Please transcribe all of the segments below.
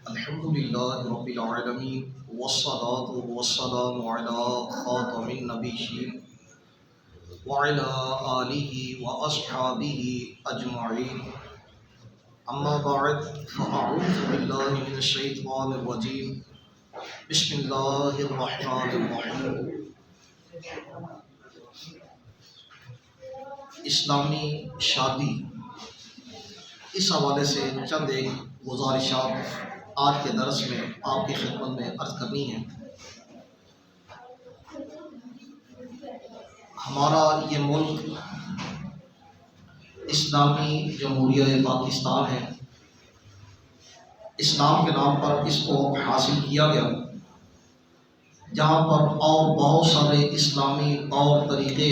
الحمد لله رب العالمين والصلاة والسلام على خاتم النبيين وعلى آله وأصحابه أجمعين. أما بعد فأعوذ بالله من الشيطان الرجيم. بسم الله الرحمن الرحيم. اسلامی شادی، اس حوالے سے چند ایک گزارشات آج کے درس میں آپ کی خدمت میں عرض کرنی ہے۔ ہمارا یہ ملک اسلامی جمہوریہ پاکستان ہے۔ اسلام کے نام پر اس کو حاصل کیا گیا، جہاں پر اور بہت سارے اسلامی طور طریقے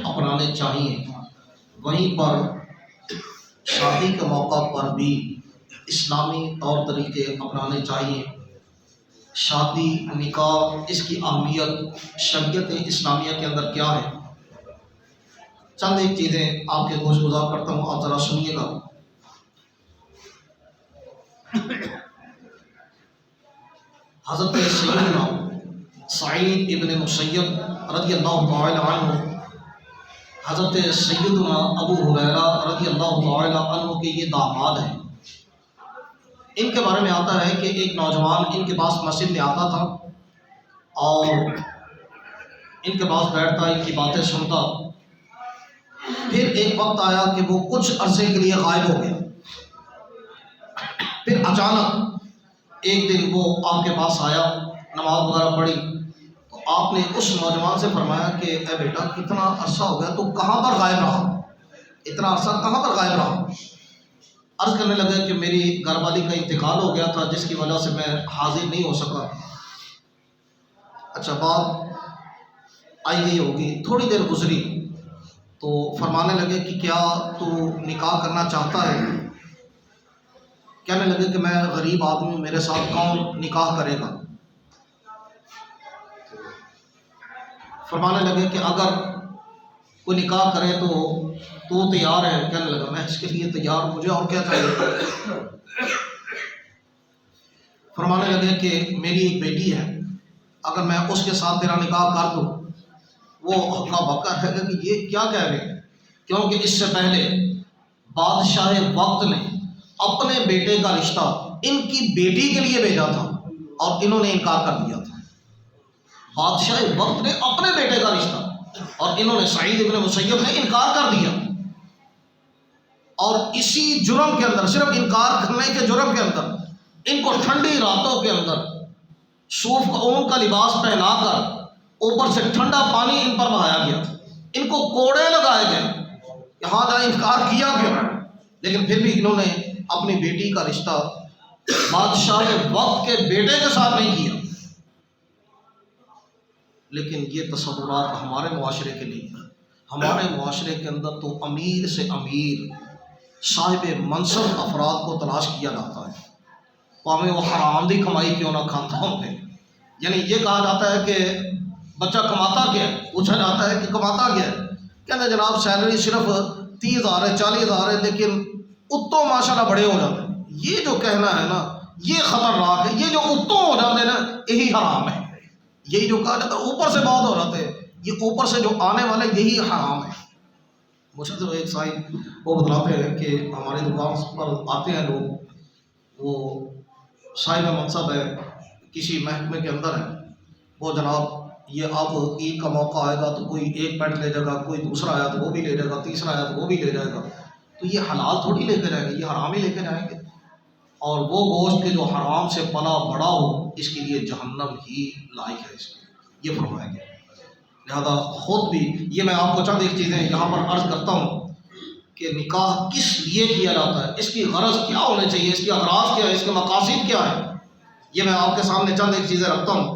اپنانے چاہیے، وہیں پر شادی کے موقع پر بھی اسلامی طور طریقے اپنانے چاہیے۔ شادی، نکاح، اس کی اہمیت شریعت اسلامیہ کے اندر کیا ہے، چند ایک چیزیں آپ کے گوش گزار کرتا ہوں، آپ ذرا سنیے گا۔ حضرت سیدنا سعید ابن مسیب رضی اللہ تعالی عنہ، حضرت سیدنا ابو ہریرہ رضی اللہ تعالی عنہ کے یہ داماد ہیں۔ ان کے بارے میں آتا ہے کہ ایک نوجوان ان کے پاس مسجد میں آتا تھا اور ان کے پاس بیٹھتا، ان کی باتیں سنتا۔ پھر ایک وقت آیا کہ وہ کچھ عرصے کے لیے غائب ہو گیا۔ پھر اچانک ایک دن وہ آپ کے پاس آیا، نماز وغیرہ پڑھی تو آپ نے اس نوجوان سے فرمایا کہ اے بیٹا، کتنا عرصہ ہو گیا، تو کہاں پر غائب رہا، اتنا عرصہ کہاں پر غائب رہا؟ عرض کرنے لگے کہ میری گھر والی کا انتقال ہو گیا تھا، جس کی وجہ سے میں حاضر نہیں ہو سکا۔ اچھا، بات آئی گئی ہوگی، تھوڑی دیر گزری تو فرمانے لگے کہ کیا تو نکاح کرنا چاہتا ہے؟ کہنے لگے کہ میں غریب آدمی، میرے ساتھ کون نکاح کرے گا؟ فرمانے لگے کہ اگر کوئی نکاح کرے تو تیار ہے؟ کہنے لگا میں اس کے لیے تیار ہوں، مجھے اور کیا چاہیے؟ فرمانے لگے کہ میری ایک بیٹی ہے، اگر میں اس کے ساتھ تیرا نکاح کر دوں؟ وہ ہکا بکا ہے کہ یہ کیا کہہ رہے ہیں، کیونکہ اس سے پہلے بادشاہ وقت نے اپنے بیٹے کا رشتہ ان کی بیٹی کے لیے بھیجا تھا اور انہوں نے انکار کر دیا تھا۔ بادشاہ وقت نے اپنے بیٹے کا رشتہ اور انہوں نے، سعید ابن مسیب نے انکار کر دیا، اور اسی جرم کے اندر، صرف انکار کرنے کے جرم کے اندر، ان کو ٹھنڈی راتوں کے اندر صوف کا اون کا لباس پہنا کر اوپر سے ٹھنڈا پانی ان پر بہایا گیا، ان کو کوڑے لگائے گئے، یہاں جہاں انکار کیا گیا، لیکن پھر بھی انہوں نے اپنی بیٹی کا رشتہ بادشاہ وقت کے بیٹے کے ساتھ نہیں کیا۔ لیکن یہ تصورات ہمارے معاشرے کے نہیں ہیں۔ ہمارے معاشرے کے اندر تو امیر سے امیر، صاحب منصب افراد کو تلاش کیا جاتا ہے، پاویں وہ حرام دی کمائی کیوں نہ کھاتا ہوں پہ، یعنی یہ کہا جاتا ہے کہ بچہ کماتا کیا ہے، پوچھا جاتا ہے کہ کماتا کیا ہے، کہتے ہیں جناب سیلری صرف 30,000 ہے، 40,000 ہے، لیکن اتوں ماشاءاللہ بڑے ہو جاتے ہیں۔ یہ جو کہنا ہے نا، یہ خطرناک ہے۔ یہ جو اتوں ہو جاتے ہیں نا، یہی حرام ہے۔ یہی جو کہا جاتا ہے اوپر سے بہت ہو جاتے ہیں، یہ اوپر سے جو آنے والے یہی حرام ہے۔ مجھے تو ایک صاحب وہ بتلاتے ہیں کہ ہماری دکان پر آتے ہیں لوگ، وہ صاحب منصب ہے، کسی محکمے کے اندر ہے، وہ جناب یہ اب عید کا موقع آئے گا تو کوئی ایک پینٹ لے جائے گا، کوئی دوسرا آیا تو وہ بھی لے جائے گا، تیسرا آیا تو وہ بھی لے جائے گا، تو یہ حلال تھوڑی لے کے جائیں گے، یہ حرام ہی لے کے جائیں گے، اور وہ گوشت کے جو حرام سے پلا بڑا ہو، اس کے لیے جہنم ہی لائق ہے، اس کے یہ فرمایا گیا۔ لہذا خود بھی یہ میں آپ کو چند ایک چیزیں یہاں پر عرض کرتا ہوں کہ نکاح کس لیے کیا جاتا ہے، اس کی غرض کیا ہونے چاہیے، اس کی اغراض کیا ہے، اس کے مقاصد کیا ہے، یہ میں آپ کے سامنے چند ایک چیزیں رکھتا ہوں۔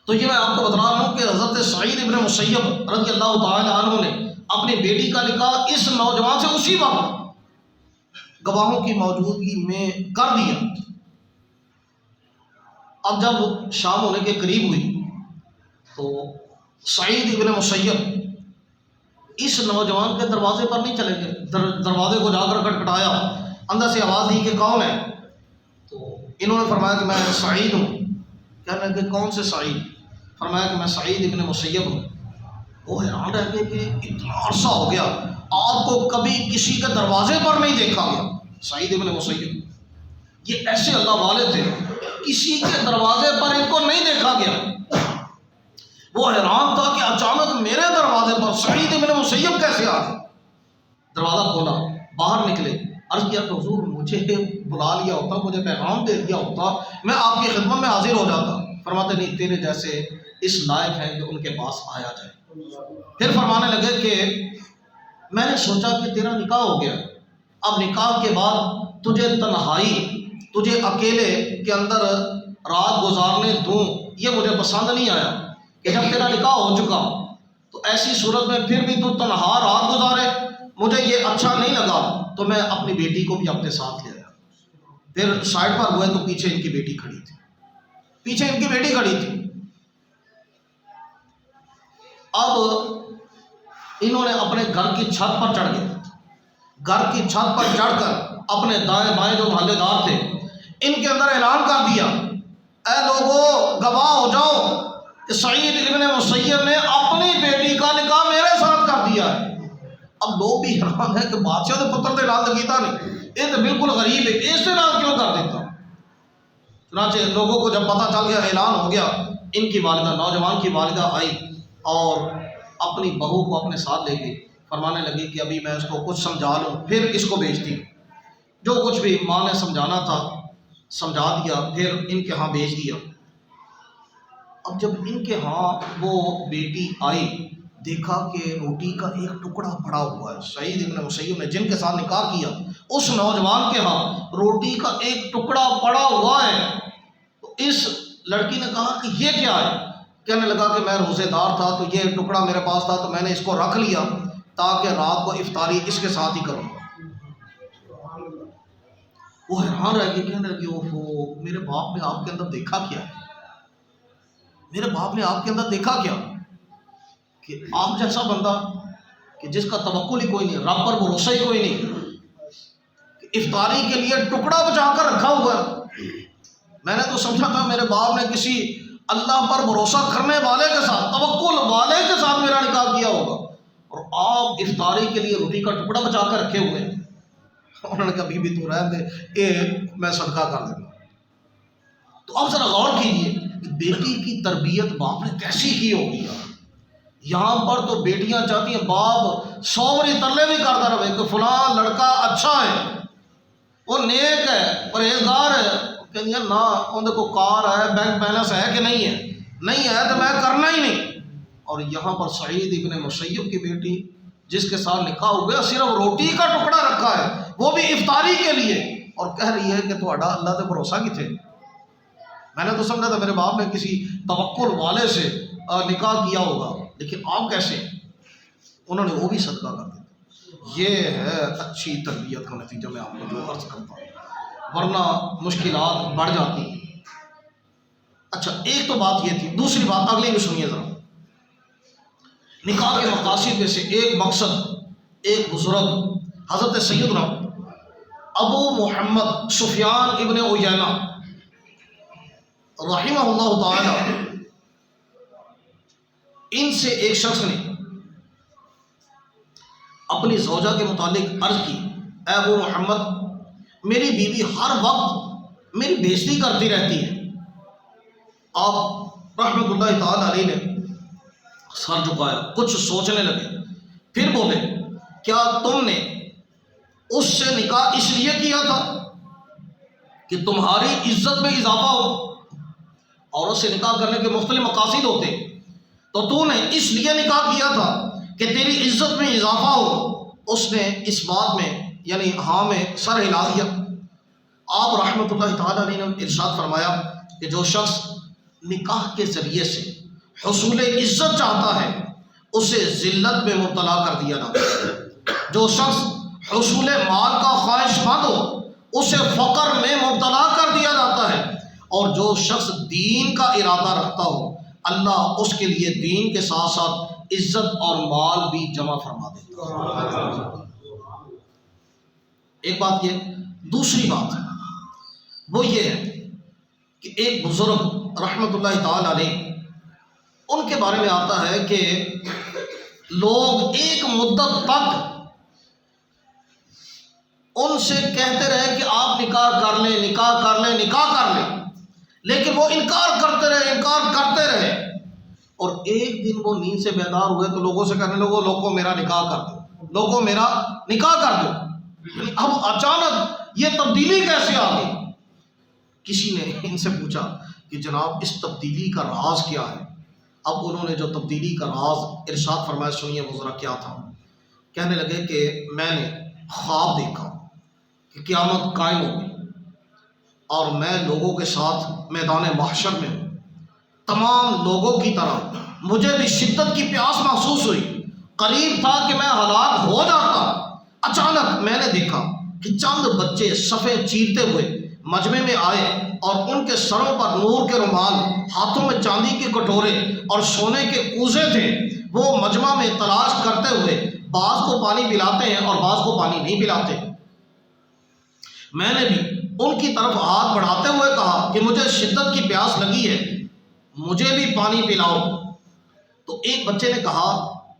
تو یہ میں آپ کو بتا رہا ہوں کہ حضرت سعید ابن مسیب رضی اللہ تعالی عنہ نے اپنی بیٹی کا نکاح اس نوجوان سے اسی وقت گواہوں کی موجودگی میں کر دیا۔ اب جب شام ہونے کے قریب ہوئی تو سعید ابن مسیب اس نوجوان کے دروازے پر نہیں چلے گئے، دروازے کو جا کر کھٹکھٹایا، اندر سے آواز دی کہ کون ہے؟ تو انہوں نے فرمایا کہ میں سعید ہوں. کہنے لگے کون سے سعید؟ فرمایا کہ میں سعید ابن مسیب ہوں. وہ حیران رہ گئے کہ اتنا عرصہ ہو گیا آپ کو کبھی کسی کے دروازے پر نہیں دیکھا گیا. سعید ابن مسیب یہ ایسے اللہ والے تھے، کسی کے دروازے پر ان کو نہیں دیکھا گیا. وہ حیران تھا کہ اچانک میرے دروازے پر سعید ابن مسیب کیسے آ گئے. دروازہ کھولا، باہر نکلے، عرض کیا کہ حضور مجھے بلا لیا ہوتا، مجھے پیغام دے دیا ہوتا، میں آپ کی خدمت میں حاضر ہو جاتا. فرماتے نہیں، تیرے جیسے اس لائق ہیں کہ ان کے پاس آیا جائے. پھر فرمانے لگے کہ میں نے سوچا کہ تیرا نکاح ہو گیا، اب نکاح کے بعد تجھے تنہائی، تجھے اکیلے کے اندر رات گزارنے دوں، یہ مجھے پسند نہیں آیا کہ جب تیرا نکاح ہو چکا تو ایسی صورت میں پھر بھی تو تنہا رات گزارے، مجھے یہ اچھا نہیں لگا. تو میں اپنی بیٹی کو بھی اپنے ساتھ لے آیا. پھر سائڈ پر ہوئے تو پیچھے ان کی بیٹی کھڑی تھی، پیچھے ان کی بیٹی کھڑی تھی. اب انہوں نے اپنے گھر کی چھت پر چڑھ گئے، گھر کی چھت پر چڑھ کر اپنے دائیں بائیں جو محلے دار تھے ان کے اندر اعلان کر دیا، اے لوگو گواہ ہو جاؤ کہ سعید ابن مسیب نے اپنی بیٹی کا نکاح میرے ساتھ کر دیا ہے. اب لوگ بھی حیران ہیں کہ بادشاہ کے پتر دے نال لگیتا نہیں، یہ تو بالکل غریب ہے، اس کے نال کیوں کر دیتا. چنانچہ لوگوں کو جب پتہ چل گیا، اعلان ہو گیا، ان کی والدہ، نوجوان کی والدہ آئی اور اپنی بہو کو اپنے ساتھ لے گئی. فرمانے لگی کہ ابھی میں اس کو کچھ سمجھا لوں پھر اس کو بھیجتی. جو کچھ بھی ماں نے سمجھانا تھا سمجھا دیا، پھر ان کے ہاں بھیج دیا. اب جب ان کے ہاں وہ بیٹی آئی، دیکھا کہ روٹی کا ایک ٹکڑا پڑا ہوا ہے. سعید ابن مسیب نے جن کے ساتھ نکاح کیا اس نوجوان کے ہاں روٹی کا ایک ٹکڑا پڑا ہوا ہے. تو اس لڑکی نے کہا کہ یہ کیا ہے؟ کہنے لگا کہ میں روزے دار تھا تو یہ ٹکڑا میرے پاس تھا تو میں نے اس کو رکھ لیا تاکہ رات کو افطاری اس کے ساتھ ہی کروں. وہ حیران رہ گئی، کہنے لگی اوہو، میرے باپ نے آپ کے اندر دیکھا کیا ہے؟ میرے باپ نے آپ کے اندر دیکھا کیا کہ آپ جیسا بندہ کہ جس کا توکل ہی کوئی نہیں، رب پر بھروسہ ہی کوئی نہیں، کہ افطاری کے لیے ٹکڑا بچا کر رکھا ہوا ہے. میں نے تو سمجھا تھا میرے باپ نے کسی اللہ پر بھروسہ کرنے والے کے ساتھ، توکل والے کے ساتھ میرا نکاح کیا ہوگا، اور آپ افطاری کے لیے روٹی کا ٹکڑا بچا کر رکھے ہوئے ہیں. انہوں نے کہا بی بی تو رہنے دے، میں صدقہ کر دوں گا. تو اب ذرا غور کیجیے کہ بیٹی کی تربیت باپ نے کیسی کی ہوگی. یہاں پر تو بیٹیاں چاہتی ہیں باپ 100 بری ترلے بھی کرتا رہے کہ فلاں لڑکا اچھا ہے، وہ نیک ہے، پرہیزگار ہے. کہیں نہ اندر کو کار ہے، بینک بیلنس ہے کہ نہیں ہے، نہیں ہے تو میں کرنا ہی نہیں. اور یہاں پر سعید ابن مسیب کی بیٹی جس کے ساتھ نکاح ہو گیا صرف روٹی کا ٹکڑا رکھا ہے وہ بھی افطاری کے لیے، اور کہہ رہی ہے کہ تھوڑا اللہ سے بھروسہ کتنے. میں نے تو سمجھا تھا میرے باپ نے کسی توکل والے سے نکاح کیا ہوگا، لیکن آپ کیسے؟ انہوں نے وہ بھی صدقہ کر دیا. یہ ہے اچھی تربیت کا نتیجہ. میں آپ کو جو عرض کرتا ہوں، ورنہ مشکلات بڑھ جاتی ہیں. اچھا، ایک تو بات یہ تھی. دوسری بات اگلی بھی سنیے ذرا. نکاح کے مقاصد میں سے ایک مقصد، ایک بزرگ حضرت سیدنا ابو محمد سفیان ابن عیینہ رحمہ اللہ تعالی، ان سے ایک شخص نے اپنی زوجہ کے متعلق عرض کی، اے ابو محمد، میری بیوی ہر وقت میری بےزتی کرتی رہتی ہے. آپ رحمۃ اللہ تعالی علیہ نے سر جھکایا، کچھ سوچنے لگے، پھر بولے، کیا تم نے اس سے نکاح اس لیے کیا تھا کہ تمہاری عزت میں اضافہ ہو؟ عورت سے نکاح کرنے کے مختلف مقاصد ہوتے، تو تو نے اس لیے نکاح کیا تھا کہ تیری عزت میں اضافہ ہو. اس نے اس بات میں یعنی ہاں میں سر ہلا دیا. آپ رحمۃ اللہ تعالی علیہ نے ارشاد فرمایا کہ جو شخص نکاح کے ذریعے سے حصول عزت چاہتا ہے اسے ذلت میں مبتلا کر دیا جاتا ہے. جو شخص حصول مال کا خواہش مند ہو اسے فقر میں مبتلا کر دیا جاتا ہے. اور جو شخص دین کا ارادہ رکھتا ہو اللہ اس کے لیے دین کے ساتھ ساتھ عزت اور مال بھی جمع فرما دیتا ہے. ایک بات یہ. دوسری بات وہ یہ ہے کہ ایک بزرگ رحمۃ اللہ تعالی علیہ، ان کے بارے میں آتا ہے کہ لوگ ایک مدت تک ان سے کہتے رہے کہ آپ نکاح کر لیں، نکاح کر لیں، نکاح کر لیں، لیکن وہ انکار کرتے رہے اور ایک دن وہ نیند سے بیدار ہوئے تو لوگوں سے کہنے لگو، لوگوں میرا نکاح کر دو، لوگوں میرا نکاح کر دو۔ یعنی اب اچانک یہ تبدیلی کیسے آ گئی؟ کسی نے ان سے پوچھا کہ جناب اس تبدیلی کا راز کیا ہے؟ اب انہوں نے جو تبدیلی کا راز ارشاد فرمایا، سنیے وہ ذرا کیا تھا۔ کہنے لگے کہ میں نے خواب دیکھا کہ قیامت قائم ہو گئی اور میں لوگوں کے ساتھ میدان محشر میں ہوں، تمام لوگوں کی طرح مجھے بھی شدت کی پیاس محسوس ہوئی، قریب تھا کہ میں ہلاک ہو جاتا۔ اچانک میں نے دیکھا کہ چند بچے صفیں چیرتے ہوئے مجمع میں آئے اور ان کے سروں پر نور کے رومال، ہاتھوں میں چاندی کے کٹورے اور سونے کے کوزے تھے۔ وہ مجمع میں تلاش کرتے ہوئے بعض کو پانی پلاتے ہیں اور بعض کو پانی نہیں پلاتے۔ میں نے بھی ان کی طرف ہاتھ بڑھاتے ہوئے کہا کہ مجھے شدت کی پیاس لگی ہے، مجھے بھی پانی پلاؤ۔ تو ایک بچے نے کہا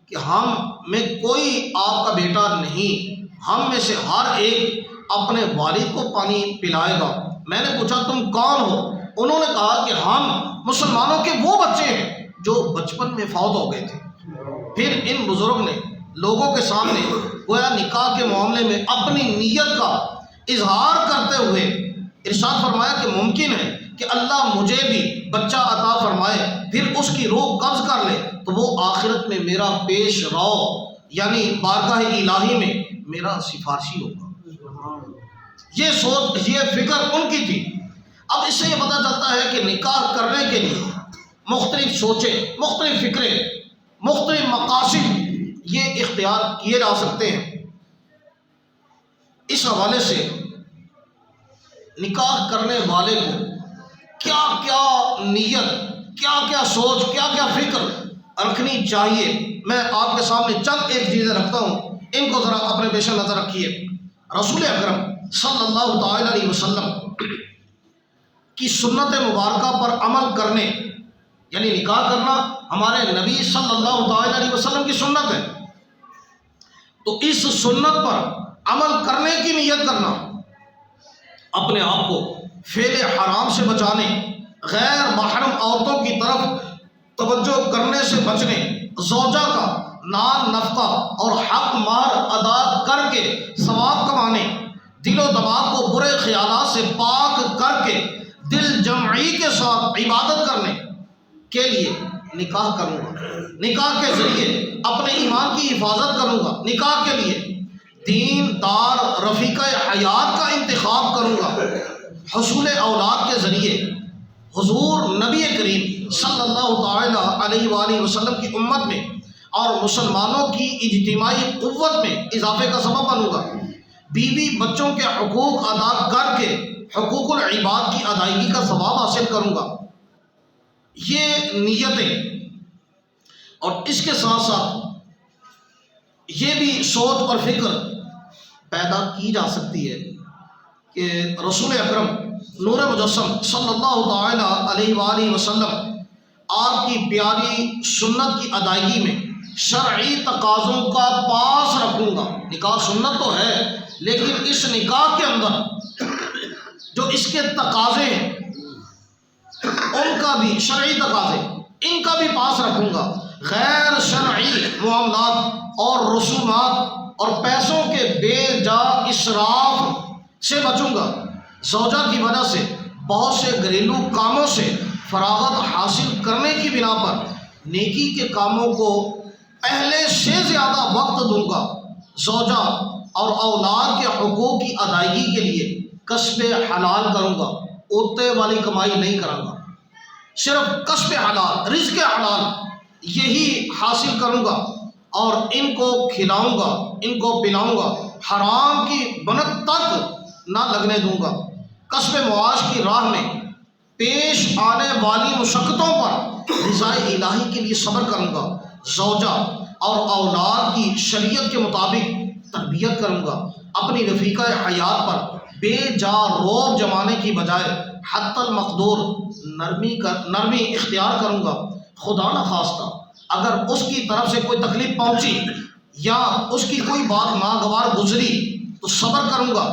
کہ ہم میں کوئی آپ کا بیٹا نہیں، ہم میں سے ہر ایک اپنے والد کو پانی پلائے گا۔ میں نے پوچھا تم کون ہو؟ انہوں نے کہا کہ ہم مسلمانوں کے وہ بچے ہیں جو بچپن میں فوت ہو گئے تھے۔ پھر ان بزرگ نے لوگوں کے سامنے گویا نکاح کے معاملے میں اپنی نیت کا اظہار کرتے ہوئے ارشاد فرمایا کہ ممکن ہے کہ اللہ مجھے بھی بچہ عطا فرمائے، پھر اس کی روح قبض کر لے تو وہ آخرت میں میرا پیش رو یعنی بارگاہ الہی میں میرا سفارشی ہوگا۔ یہ سوچ، یہ فکر ان کی تھی۔ اب اس سے یہ پتہ چلتا ہے کہ نکاح کرنے کے لیے مختلف سوچیں، مختلف فکریں، مختلف مقاصد یہ اختیار کیے جا سکتے ہیں۔ اس حوالے سے نکاح کرنے والے کو کیا کیا نیت، کیا کیا سوچ، کیا کیا فکر رکھنی چاہیے، میں آپ کے سامنے چند ایک چیزیں رکھتا ہوں، ان کو ذرا اپنے پیش نظر رکھیے۔ رسول اکرم صلی اللہ تعالی علیہ وسلم کی سنت مبارکہ پر عمل کرنے، یعنی نکاح کرنا ہمارے نبی صلی اللہ تعالی علیہ وسلم کی سنت ہے، تو اس سنت پر عمل کرنے کی نیت کرنا، اپنے آپ کو فعل حرام سے بچانے، غیر محرم عورتوں کی طرف توجہ کرنے سے بچنے، زوجہ کا نان نفقہ اور حق مہر ادا کر کے ثواب کمانے، دل و دماغ کو برے خیالات سے پاک کر کے دل جمعی کے ساتھ عبادت کرنے کے لیے نکاح کروں گا، نکاح کے ذریعے اپنے ایمان کی حفاظت کروں گا، نکاح کے لیے دین دار رفیقہ حیات کا انتخاب کروں گا، حصول اولاد کے ذریعے حضور نبی کریم صلی اللہ تعالی علیہ وآلہ وسلم کی امت میں اور مسلمانوں کی اجتماعی قوت میں اضافے کا سبب بنوں گا، بیوی بچوں کے حقوق ادا کر کے حقوق العباد کی ادائیگی کا ثواب حاصل کروں گا۔ یہ نیتیں، اور اس کے ساتھ ساتھ یہ بھی سوچ اور فکر پیدا کی جا سکتی ہے کہ رسول اکرم نور مجسم صلی اللہ تعالی علیہ وآلہ وسلم آپ کی پیاری سنت کی ادائیگی میں شرعی تقاضوں کا پاس رکھوں گا۔ نکاح سنت تو ہے، لیکن اس نکاح کے اندر جو اس کے تقاضے ہیں ان کا بھی شرعی تقاضے، ان کا بھی پاس رکھوں گا، غیر شرعی معاملات اور رسومات اور پیسوں کے بے جا اسراف سے بچوں گا۔ زوجہ کی وجہ سے بہت سے گھریلو کاموں سے فراغت حاصل کرنے کی بنا پر نیکی کے کاموں کو پہلے سے زیادہ وقت دوں گا۔ زوجہ اور اولاد کے حقوق کی ادائیگی کے لیے کسب حلال کروں گا، اوتے والی کمائی نہیں کروں گا، صرف کسب حلال، رزق حلال یہی حاصل کروں گا اور ان کو کھلاؤں گا، ان کو پلاؤں گا، حرام کی بنت تک نہ لگنے دوں گا۔ کسب معاش کی راہ میں پیش آنے والی مشقتوں پر رضا الہی کے لیے صبر کروں گا۔ زوجہ اور اولاد کی شریعت کے مطابق تربیت کروں گا، اپنی رفیقہ حیات پر بے جا روب جمانے کی بجائے حت المقدور نرمی اختیار کروں گا۔ خدا نہ خواستہ اگر اس کی طرف سے کوئی تکلیف پہنچی یا اس کی کوئی بات ناگوار گزری تو صبر کروں گا۔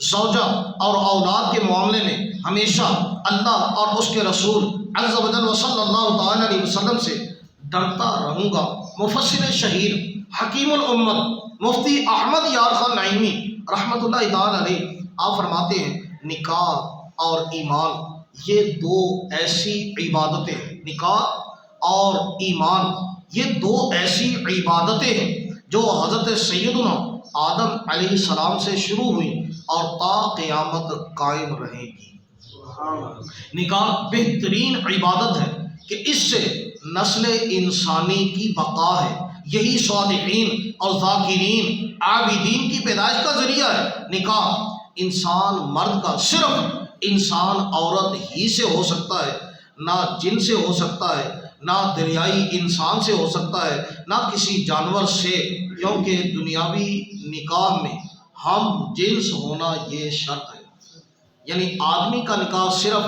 زوجہ اور اولاد کے معاملے میں ہمیشہ اللہ اور اس کے رسول عز و جل صلی اللہ تعالی علیہ وسلم سے ڈرتا رہوں گا۔ مفسر شہیر حکیم الامت مفتی احمد یار خان نعیمی رحمۃ اللہ تعالی علیہ آپ فرماتے ہیں نکاح اور ایمان یہ دو ایسی عبادتیں ہیں، نکاح اور ایمان یہ دو ایسی عبادتیں ہیں جو حضرت سیدنا آدم علیہ السلام سے شروع ہوئی اور تا قیامت قائم رہے گی۔ نکاح بہترین عبادت ہے کہ اس سے نسل انسانی کی بقا ہے، یہی صالحین اور ذاکرین عابدین کی پیدائش کا ذریعہ ہے۔ نکاح انسان مرد کا صرف انسان عورت ہی سے ہو سکتا ہے، نہ جن سے ہو سکتا ہے، نہ دریائی انسان سے ہو سکتا ہے، نہ کسی جانور سے، کیونکہ دنیاوی نکاح میں ہم جنس ہونا یہ شرط ہے۔ یعنی آدمی کا نکاح صرف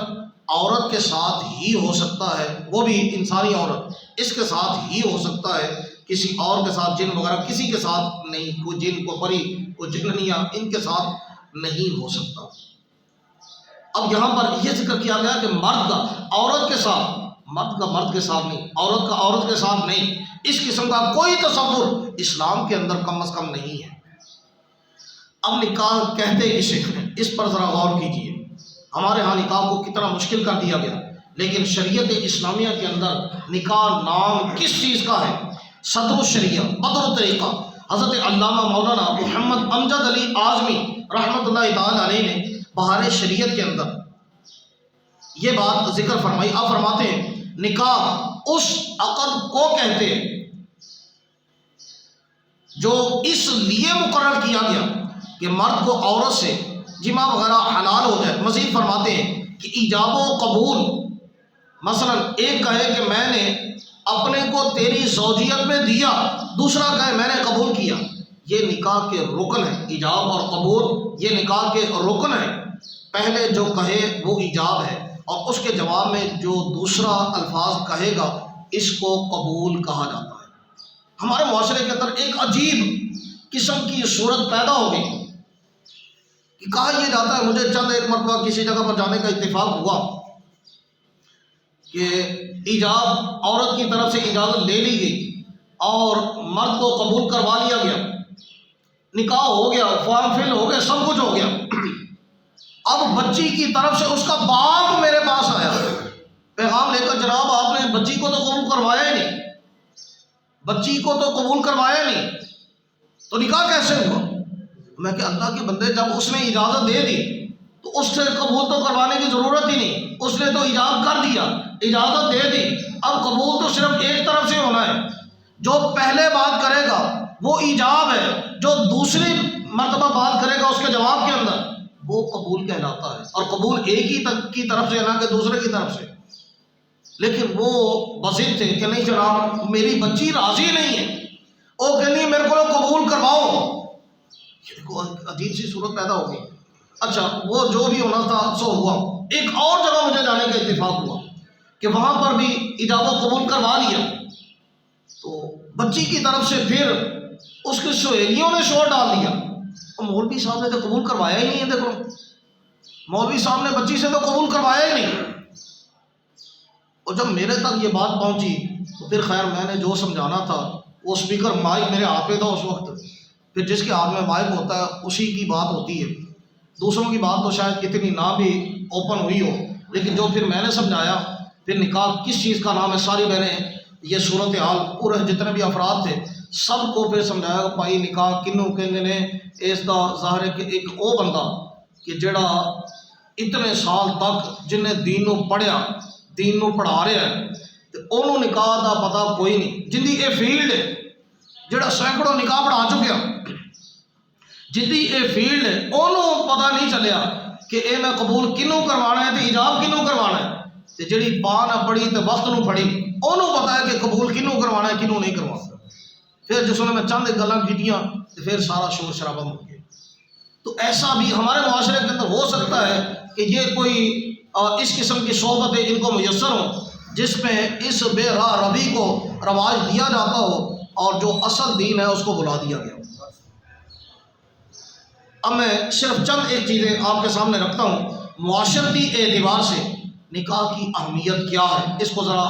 عورت کے ساتھ ہی ہو سکتا ہے، وہ بھی انسانی عورت اس کے ساتھ ہی ہو سکتا ہے، کسی اور کے ساتھ جن وغیرہ کسی کے ساتھ نہیں، کوئی جن کو پری کوئی جننیاں ان کے ساتھ نہیں ہو سکتا۔ اب یہاں پر یہ ذکر کیا گیا کہ مرد کا عورت کے ساتھ، مرد کا مرد کے ساتھ نہیں، عورت کا عورت کے ساتھ نہیں، اس قسم کا کوئی تصور اسلام کے اندر کم از کم نہیں ہے۔ اب نکاح کہتے کسے ہیں اس پر ذرا غور کیجیے۔ ہمارے ہاں نکاح کو کتنا مشکل کر دیا گیا، لیکن شریعت اسلامیہ کے اندر نکاح نام کس چیز کا ہے؟ صدر الشریعہ بدر الطریقہ حضرت علامہ مولانا محمد امجد علی اعظمی رحمۃ اللہ تعالی علیہ نے بہار شریعت کے اندر یہ بات ذکر فرمائی۔ آپ فرماتے ہیں نکاح اس عقد کو کہتے ہیں جو اس لیے مقرر کیا گیا کہ مرد کو عورت سے جمع وغیرہ حلال ہو جائے۔ مزید فرماتے ہیں کہ ایجاب و قبول، مثلا ایک کہے کہ میں نے اپنے کو تیری زوجیت میں دیا، دوسرا کہے میں نے قبول کیا، یہ نکاح کے رکن ہے۔ ایجاب اور قبول یہ نکاح کے رکن ہے۔ پہلے جو کہے وہ ایجاب ہے اور اس کے جواب میں جو دوسرا الفاظ کہے گا اس کو قبول کہا جاتا ہے۔ ہمارے معاشرے کے اندر ایک عجیب قسم کی صورت پیدا ہو گئی کہ کہا یہ جاتا ہے، مجھے چند ایک مرتبہ کسی جگہ پر جانے کا اتفاق ہوا کہ ایجاب عورت کی طرف سے اجازت لے لی گئی اور مرد کو قبول کروا لیا گیا، نکاح ہو گیا، فارم فل ہو گیا، سب کچھ ہو گیا۔ اب بچی کی طرف سے اس کا باپ میرے پاس آیا پیغام لے کر، جناب آپ نے بچی کو تو قبول کروایا ہی نہیں، بچی کو تو قبول کروایا نہیں، تو نکاح کیسے ہوا؟ میں کہ اللہ کے بندے جب اس نے اجازت دے دی تو اس سے قبول تو کروانے کی ضرورت ہی نہیں، اس نے تو ایجاب کر دیا، اجازت دے دی، اب قبول تو صرف ایک طرف سے ہونا ہے۔ جو پہلے بات کرے گا وہ ایجاب ہے، جو دوسری مرتبہ بات کرے گا اس کے جواب کے اندر وہ قبول کہلاتا ہے، اور قبول ایک ہی کی طرف سے نہ کہ دوسرے کی طرف سے۔ لیکن وہ بضد تھے کہ نہیں جناب میری بچی راضی نہیں ہے، وہ کہنی میرے کو قبول کرواؤ۔ عجیب سی صورت پیدا ہو گئی۔ اچھا وہ جو بھی ہونا تھا سو ہوا۔ ایک اور جگہ مجھے جانے کا اتفاق ہوا کہ وہاں پر بھی ایجاب و قبول کروا لیا، تو بچی کی طرف سے پھر اس کی سہیلیوں نے شور ڈال دیا، مولوی صاحب نے تو قبول کروایا ہی نہیں ہے، دیکھو مولوی صاحب نے بچی سے تو قبول کروایا ہی نہیں۔ اور جب میرے تک یہ بات پہنچی تو پھر خیر میں نے جو سمجھانا تھا، وہ اسپیکر مائک میرے ہاتھ پہ تھا اس وقت، پھر جس کے ہاتھ میں مائک ہوتا ہے اسی کی بات ہوتی ہے، دوسروں کی بات تو شاید اتنی نہ بھی اوپن ہوئی ہو، لیکن جو پھر میں نے سمجھایا پھر نکاح کس چیز کا نام ہے، ساری بہنیں یہ صورتحال پورے جتنے بھی افراد تھے سب کو پھر سمجھایا کہ بھائی نکاح کنوں کہندے نے، اس دا ظاہر ہے کہ ایک او بندہ کہ جڑا اتنے سال تک جن نے دین نو پڑھیا، دین نو پڑھا رہا ہے، تے انہوں نکاح دا پتہ کوئی نہیں، جن دی اے فیلڈ ہے، جڑا سینکڑوں نکاح پڑھا چکیا، جن دی اے فیلڈ ہے، انہوں پتہ نہیں چلیا کہ اے میں قبول کنوں کروانا ہے تے ایجاب کنوں کروانا ہے، تے جڑی پا نہ پڑھی تے وقت نو پڑھی انہوں پتہ ہے کہ قبول کنوں کروانا ہے کنوں نہیں کروانا۔ پھر جس نے میں چند گلاں کیتیاں تے پھر سارا شور شرابہ مک گیا۔ تو ایسا بھی ہمارے معاشرے کے اندر ہو سکتا ہے کہ یہ کوئی اس قسم کی صحبتیں ان کو میسر ہوں جس میں اس بے راہ روی کو رواج دیا جاتا ہو اور جو اصل دین ہے اس کو بلا دیا گیا ہو۔ اب میں صرف چند ایک چیزیں آپ کے سامنے رکھتا ہوں۔ معاشرتی اعتبار سے نکاح کی اہمیت کیا ہے، اس کو ذرا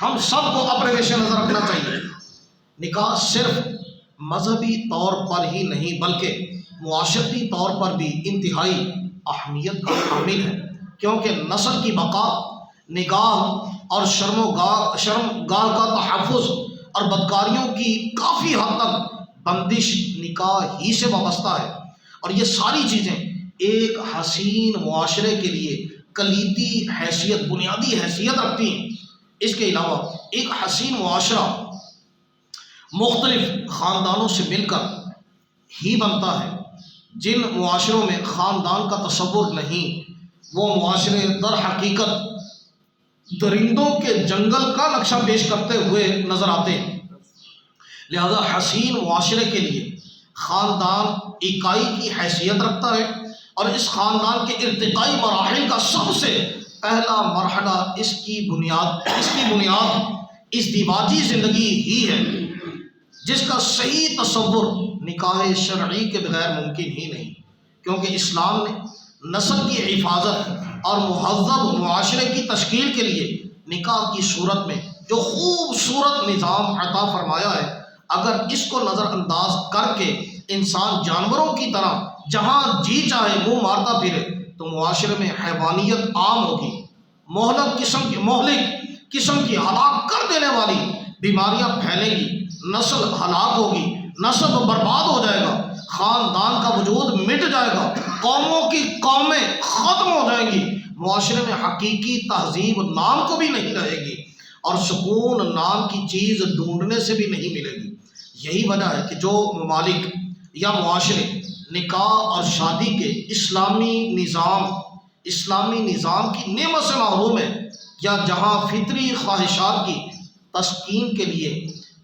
ہم سب کو اپنے پیش نظر رکھنا چاہیے۔ نکاح صرف مذہبی طور پر ہی نہیں بلکہ معاشرتی طور پر بھی انتہائی اہمیت کا حامل ہے، کیونکہ نسل کی بقا، نگاہ اور شرم گاہ کا تحفظ اور بدکاریوں کی کافی حد تک بندش نکاح ہی سے وابستہ ہے، اور یہ ساری چیزیں ایک حسین معاشرے کے لیے کلیدی حیثیت، بنیادی حیثیت رکھتی ہیں۔ اس کے علاوہ ایک حسین معاشرہ مختلف خاندانوں سے مل کر ہی بنتا ہے۔ جن معاشروں میں خاندان کا تصور نہیں، وہ معاشرے در حقیقت درندوں کے جنگل کا نقشہ پیش کرتے ہوئے نظر آتے ہیں۔ لہذا حسین معاشرے کے لیے خاندان اکائی کی حیثیت رکھتا ہے، اور اس خاندان کے ارتقائی مراحل کا سب سے پہلا مرحلہ اس کی بنیاد ازدواجی زندگی ہی ہے، جس کا صحیح تصور نکاح شرعی کے بغیر ممکن ہی نہیں، کیونکہ اسلام نے نسل کی حفاظت اور مہذب معاشرے کی تشکیل کے لیے نکاح کی صورت میں جو خوبصورت نظام عطا فرمایا ہے، اگر اس کو نظر انداز کر کے انسان جانوروں کی طرح جہاں جی چاہے منہ مارتا پھرے تو معاشرے میں حیوانیت عام ہوگی، مہلک قسم کی ہلاک کر دینے والی بیماریاں پھیلیں گی، نسل ہلاک ہوگی، نسب برباد ہو جائے گا، خاندان کا وجود مٹ جائے گا، قوموں کی قومیں ختم ہو جائیں گی، معاشرے میں حقیقی تہذیب نام کو بھی نہیں رہے گی، اور سکون نام کی چیز ڈھونڈنے سے بھی نہیں ملے گی۔ یہی وجہ ہے کہ جو ممالک یا معاشرے نکاح اور شادی کے اسلامی نظام کی نعمت سے محروم ہے، یا جہاں فطری خواہشات کی تسکین کے لیے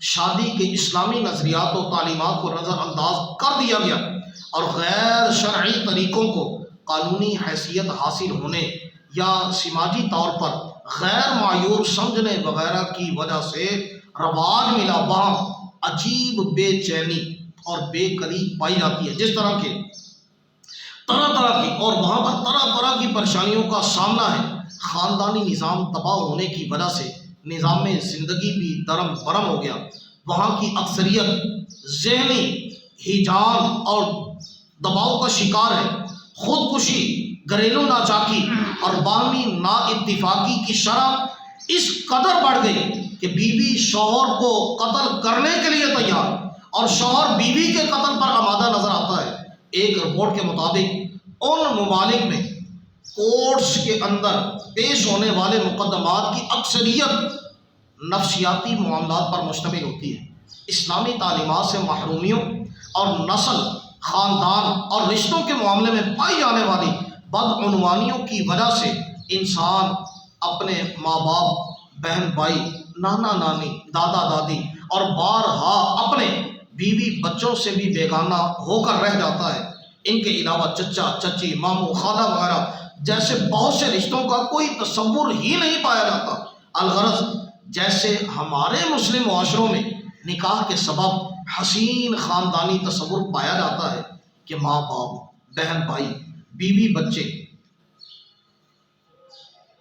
شادی کے اسلامی نظریات و تعلیمات کو نظر انداز کر دیا گیا اور غیر شرعی طریقوں کو قانونی حیثیت حاصل ہونے یا سماجی طور پر غیر معیوب سمجھنے وغیرہ کی وجہ سے رواج ملا، وہاں عجیب بے چینی اور بے قلی پائی جاتی ہے، جس طرح کے طرح کی اور وہاں پر طرح کی پریشانیوں کا سامنا ہے۔ خاندانی نظام تباہ ہونے کی وجہ سے نظام زندگی بھی درم برم ہو گیا، وہاں کی اکثریت ذہنی ہیجان اور دباؤ کا شکار ہے، خودکشی، گھریلو ناچاکی اور باہمی نا اتفاقی کی شرح اس قدر بڑھ گئی کہ بیوی شوہر کو قتل کرنے کے لیے تیار اور شوہر بیوی کے قتل پر آمادہ نظر آتا ہے۔ ایک رپورٹ کے مطابق ان ممالک میں کورٹس کے اندر پیش ہونے والے مقدمات کی اکثریت نفسیاتی معاملات پر مشتمل ہوتی ہے۔ اسلامی تعلیمات سے محرومیوں اور نسل، خاندان اور رشتوں کے معاملے میں پائی جانے والی بدعنوانیوں کی وجہ سے انسان اپنے ماں باپ، بہن بھائی، نانا نانی، دادا دادی اور بارہا اپنے بیوی بچوں سے بھی بیگانہ ہو کر رہ جاتا ہے۔ ان کے علاوہ چچا چچی، ماموں، خالہ وغیرہ جیسے بہت سے رشتوں کا کوئی تصور ہی نہیں پایا جاتا۔ الغرض جیسے ہمارے مسلم معاشروں میں نکاح کے سبب حسین خاندانی تصور پایا جاتا ہے کہ ماں باپ، بہن بھائی، بیوی بچے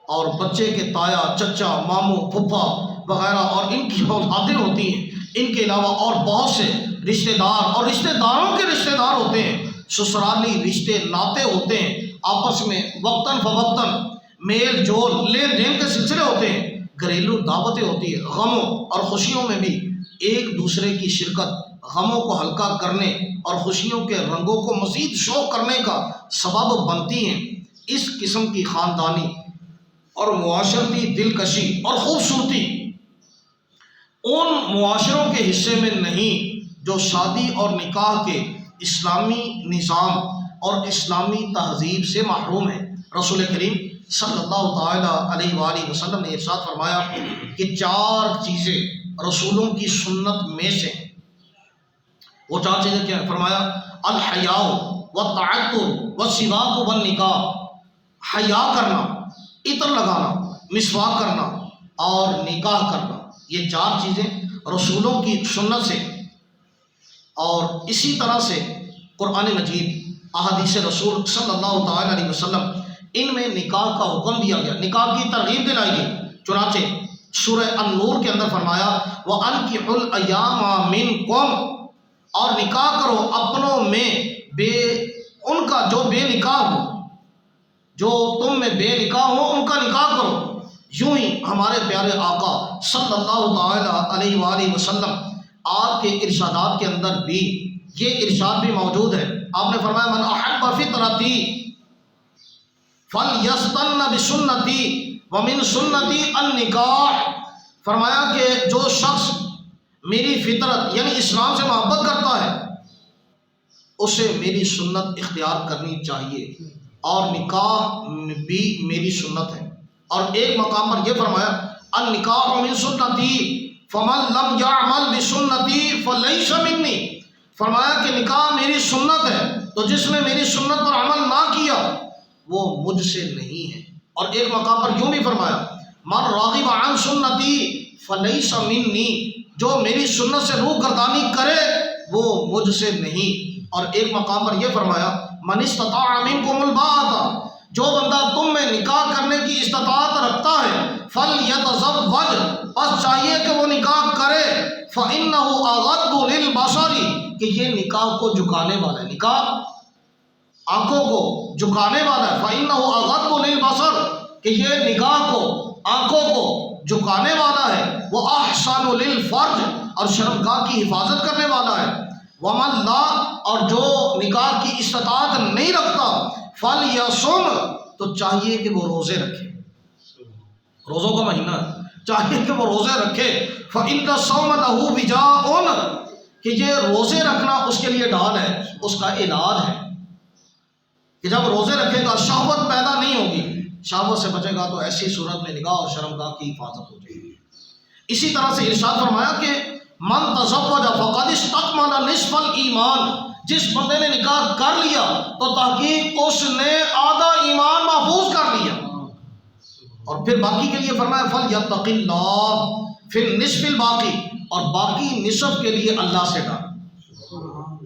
اور بچے کے تایا چچا، ماموں، پھپھا وغیرہ اور ان کی اولادیں ہوتی ہیں، ان کے علاوہ اور بہت سے رشتہ دار اور رشتہ داروں کے رشتہ دار ہوتے ہیں، سسرالی رشتے ناطے ہوتے ہیں، آپس میں وقتاً فوقتاً میل جول لین دین کے سلسلے ہوتے ہیں، گھریلو دعوتیں ہوتی ہیں، غموں اور خوشیوں میں بھی ایک دوسرے کی شرکت غموں کو ہلکا کرنے اور خوشیوں کے رنگوں کو مزید شوق کرنے کا سبب بنتی ہیں۔ اس قسم کی خاندانی اور معاشرتی دلکشی اور خوبصورتی ان معاشروں کے حصے میں نہیں جو شادی اور نکاح کے اسلامی نظام اور اسلامی تہذیب سے محروم ہے۔ رسول کریم صلی اللہ تعالیٰ علیہ وآلہ وسلم نے ارشاد فرمایا کہ 4 چیزیں رسولوں کی سنت میں سے ہیں۔ وہ 4 چیزیں کیا ہیں؟ فرمایا الحیاء والتعطر والسواک والنکاح، حیا کرنا، عطر لگانا، مسواک کرنا اور نکاح کرنا، یہ چار چیزیں رسولوں کی سنت سے اور اسی طرح سے قرآن مجید، احادیث رسول صلی اللہ تعالی علیہ وسلم، ان میں نکاح کا حکم دیا گیا، نکاح کی ترغیب دلائی گئی۔ چنانچہ سورہ النور کے اندر فرمایا وَأَنكِحُوا الْأَيَامَ مِنكُمْ، اور نکاح کرو اپنوں میں ان کا جو بے نکاح ہو، جو تم میں بے نکاح ہو ان کا نکاح کرو۔ یوں ہی ہمارے پیارے آقا صلی اللہ تعالی علیہ وآلہ وسلم، آپ کے ارشادات کے اندر بھی یہ ارشاد بھی موجود ہے۔ آپ نے فرمایا من احب فطرتی فلیستن بسنتی ومن سنتی النکاح، فرمایا کہ جو شخص میری فطرت یعنی اسلام سے محبت کرتا ہے اسے میری سنت اختیار کرنی چاہیے، اور نکاح بھی میری سنت ہے۔ اور ایک مقام پر یہ فرمایا النکاح من سنتی فمن لم یعمل بسنتی فلیس منی، فرمایا کہ نکاح میری سنت ہے، تو جس نے میری سنت پر عمل نہ کیا وہ مجھ سے نہیں ہے۔ اور ایک مقام پر یوں بھی فرمایا من راغب عن سنتی فلیس منی، جو میری سنت سے روح گردانی کرے وہ مجھ سے نہیں۔ اور ایک مقام پر یہ فرمایا من استطاع منکم الباءۃ، جو بندہ تم میں نکاح کرنے کی استطاعت رکھتا ہے فلیتزوج، بس چاہیے کہ وہ نکاح کرے، فإنہ اغض للبصر، کہ یہ نکاح کو جھکانے والا ہے، نکاح آنکھوں کو جھکانے والا ہے، فإنہ اغض للبصر، کہ یہ نکاح کو آنکھوں کو جھکانے والا ہے، وہ احسن للفرج، اور شرمگاہ کی حفاظت کرنے والا ہے، ومن لا، اور جو نکاح کی استطاعت نہیں رکھتا فلیصم، تو چاہیے کہ وہ روزے رکھے، روزوں کا مہینہ ہے، چاہیے کہ وہ روزے رکھے، فإن الصوم له وجاء، کہ یہ روزے رکھنا اس کے لیے ڈال ہے، اس کا علاج ہے، کہ جب روزے رکھے گا شہوت پیدا نہیں ہوگی، شہوت سے بچے گا تو ایسی صورت میں نگاہ اور شرمگاہ کی حفاظت ہو جائے گی۔ اسی طرح سے ارشاد فرمایا کہ من تزوج فقد استکمل نصف الایمان، جس بندے نے نکاح کر لیا تو تحقیق اس نے آدھا ایمان محفوظ کر لیا۔ اور پھر باقی کے لیے فرمایا فلیتق اللہ فی النصف الباقی، اور باقی نصف کے لیے اللہ سے ڈر،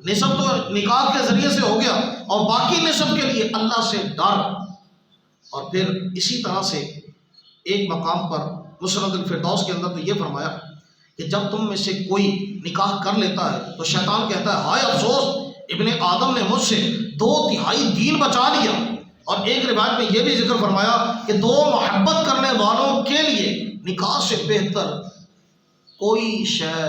نصف تو نکاح کے ذریعے سے ہو گیا، اور باقی نصف کے لیے اللہ سے ڈر۔ اور پھر اسی طرح سے ایک مقام پر مسند الفردوس کے اندر تو یہ فرمایا کہ جب تم میں سے کوئی نکاح کر لیتا ہے تو شیطان کہتا ہے ہائے افسوس، ابن آدم نے مجھ سے 2/3 دین بچا لیا۔ اور ایک روایت میں یہ بھی ذکر فرمایا کہ دو محبت کرنے والوں کے لیے نکاح سے بہتر کوئی شے،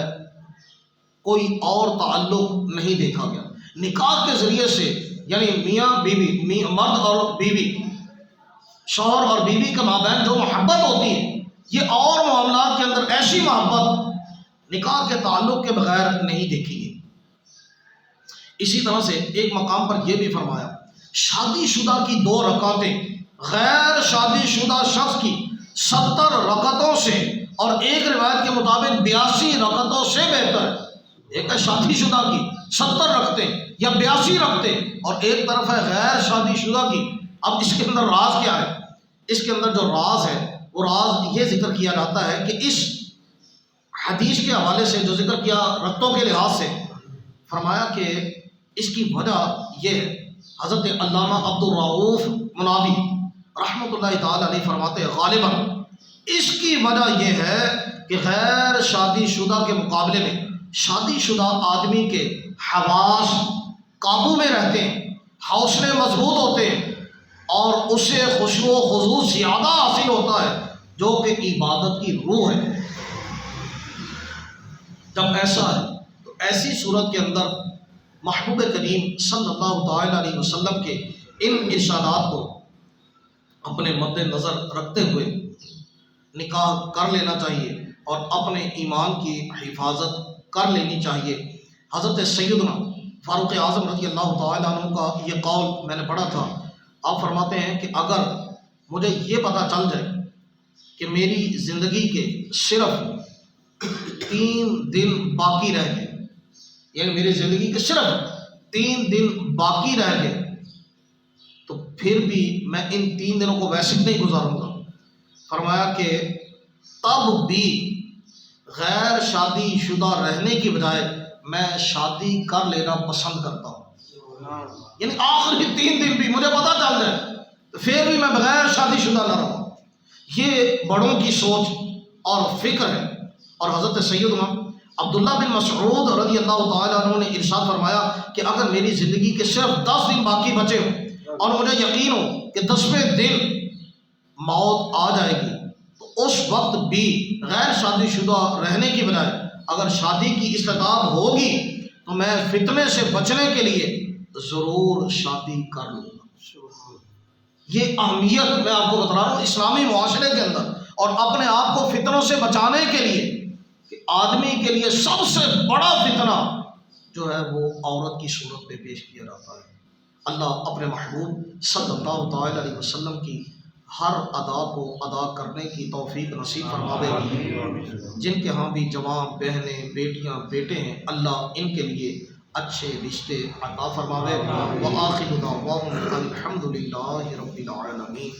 کوئی اور تعلق نہیں دیکھا گیا۔ نکاح کے ذریعے سے یعنی میاں بیوی، مرد اور بیوی، شوہر اور بیوی کے مابین جو محبت ہوتی ہے، یہ اور معاملات کے اندر ایسی محبت نکاح کے تعلق کے بغیر نہیں دیکھی گئی۔ اسی طرح سے ایک مقام پر یہ بھی فرمایا شادی شدہ کی 2 رکعتیں غیر شادی شدہ شخص کی 70 رکعتوں سے، اور ایک روایت کے مطابق 82 رکعتوں سے بہتر ہے۔ ایک ہے شادی شدہ کی 70 رکعتیں یا 82 رکعتیں، اور ایک طرف ہے غیر شادی شدہ کی۔ اب اس کے اندر راز کیا ہے؟ اس کے اندر جو راز ہے وہ راز یہ ذکر کیا جاتا ہے کہ اس حدیث کے حوالے سے جو ذکر کیا رکعتوں کے لحاظ سے، فرمایا کہ اس کی وجہ یہ ہے، حضرت علامہ عبد الرؤف منادی رحمۃ اللہ تعالی علیہ فرماتے ہیں غالباً اس کی وجہ یہ ہے کہ غیر شادی شدہ کے مقابلے میں شادی شدہ آدمی کے حواس قابو میں رہتے ہیں، حوصلے مضبوط ہوتے ہیں، اور اسے خشوع و خضوع زیادہ حاصل ہوتا ہے جو کہ عبادت کی روح ہے۔ جب ایسا ہے تو ایسی صورت کے اندر محبوب کریم صلی اللہ تعالی علیہ وسلم کے ان ارشادات کو اپنے مد نظر رکھتے ہوئے نکاح کر لینا چاہیے اور اپنے ایمان کی حفاظت کر لینی چاہیے۔ حضرت سیدنا فاروق اعظم رضی اللہ تعالی عنہ کا یہ قول میں نے پڑھا تھا، آپ فرماتے ہیں کہ اگر مجھے یہ پتہ چل جائے کہ میری زندگی کے صرف 3 دن باقی رہ گئے، یعنی میری زندگی کے صرف 3 دن باقی رہ گئے تو پھر بھی میں ان 3 دنوں کو ویسے ہی نہیں گزاروں گا۔ فرمایا کہ تب بھی غیر شادی شدہ رہنے کی بجائے میں شادی کر لینا پسند کرتا ہوں، یعنی آخری 3 دن بھی مجھے پتا چل جائے پھر بھی میں بغیر شادی شدہ نہ رہوں۔ یہ بڑوں کی سوچ اور فکر ہے۔ اور حضرت سیدنا عبداللہ بن مسعود رضی اللہ تعالیٰ عنہ نے ارشاد فرمایا کہ اگر میری زندگی کے صرف 10 دن باقی بچے ہوں اور مجھے یقین ہو کہ 10ویں دن موت آ جائے گی تو اس وقت بھی غیر شادی شدہ رہنے کی بجائے اگر شادی کی استطاعت ہوگی تو میں فتنے سے بچنے کے لیے ضرور شادی کر لوں گا۔ یہ اہمیت میں آپ کو بتا رہا ہوں اسلامی معاشرے کے اندر، اور اپنے آپ کو فتنوں سے بچانے کے لیے کہ آدمی کے لیے سب سے بڑا فتنہ جو ہے وہ عورت کی صورت پہ پیش کیا جاتا ہے۔ اللہ اپنے محبوب صلی اللہ تعالی علیہ وسلم کی ہر ادا کو ادا کرنے کی توفیق نصیب فرماوے۔ جن کے ہاں بھی جوان بہنیں بیٹیاں بیٹے ہیں اللہ ان کے لیے اچھے رشتے عطا فرماوے۔ وآخر دعواہم الحمد للہ رب العالمین۔